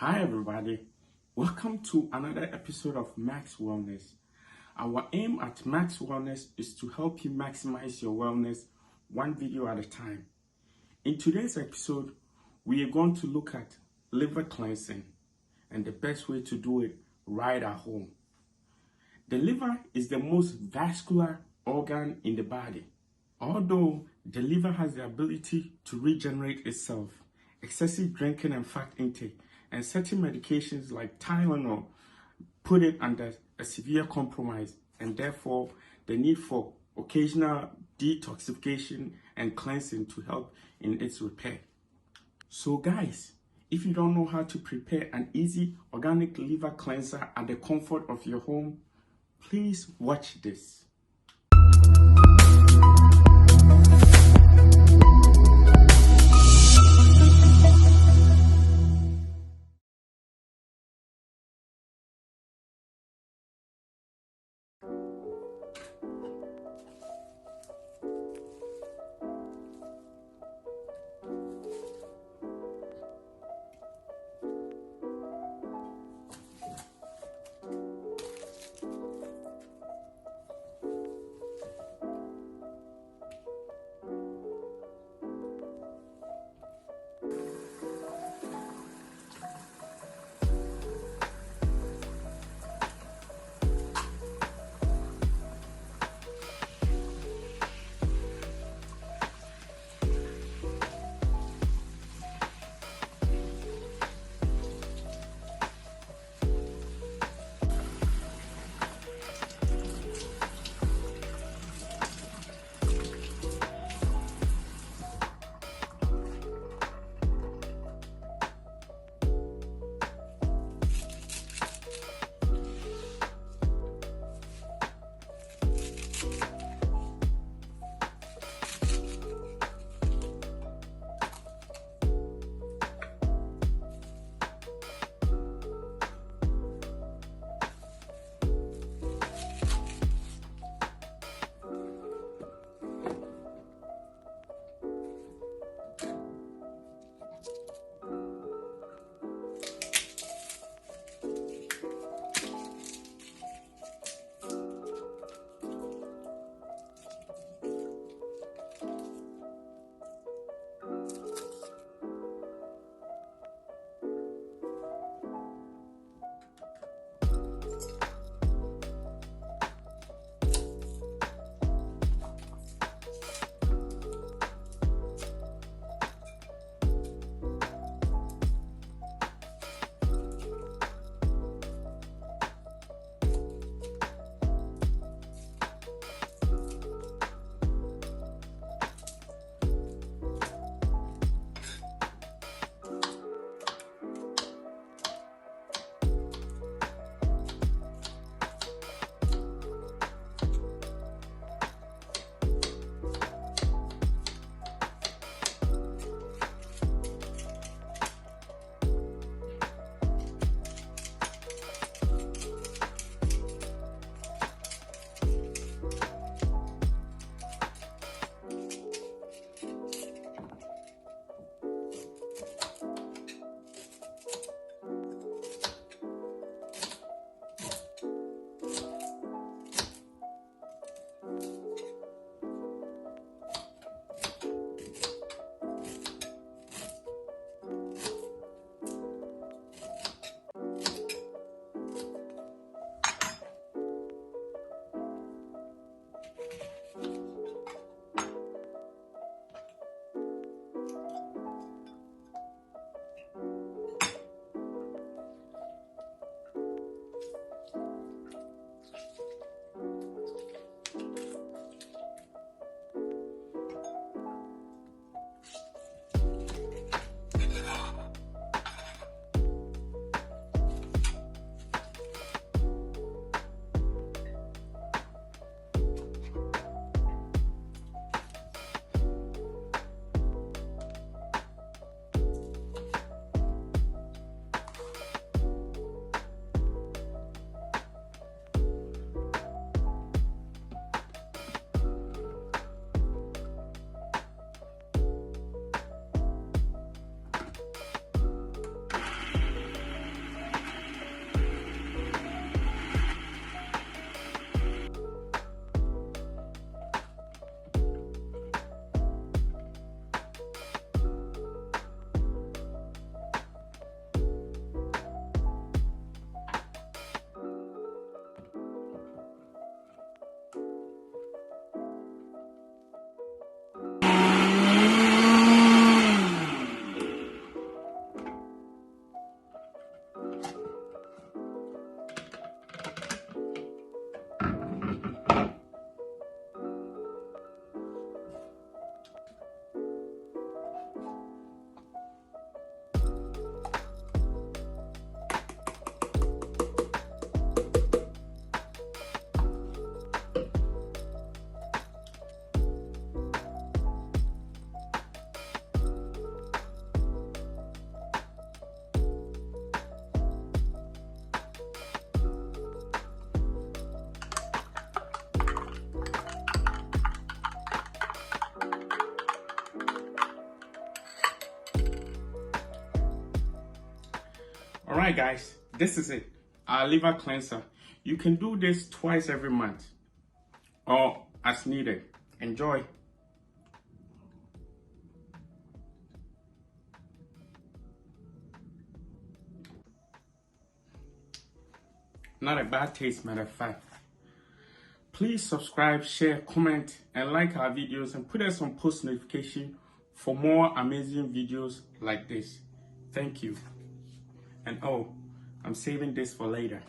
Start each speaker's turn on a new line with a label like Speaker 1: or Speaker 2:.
Speaker 1: Hi everybody, welcome to another episode of Max Wellness. Our aim at Max Wellness is to help you maximize your wellness one video at a time. In today's episode, we are going to look at liver cleansing and the best way to do it right at home. The liver is the most vascular organ in the body. Although the liver has the ability to regenerate itself, excessive drinking and fat intake and certain medications like Tylenol put it under a severe compromise, and therefore the need for occasional detoxification and cleansing to help in its repair. So guys, if you don't know how to prepare an easy organic liver cleanser at the comfort of your home, please watch this. Alright guys, this is it. Our liver cleanser. You can do this twice every month or as needed. Enjoy. Not a bad taste, matter of fact. Please subscribe, share, comment, and like our videos, and put us on post notification for more amazing videos like this. Thank you. And oh, I'm saving this for later.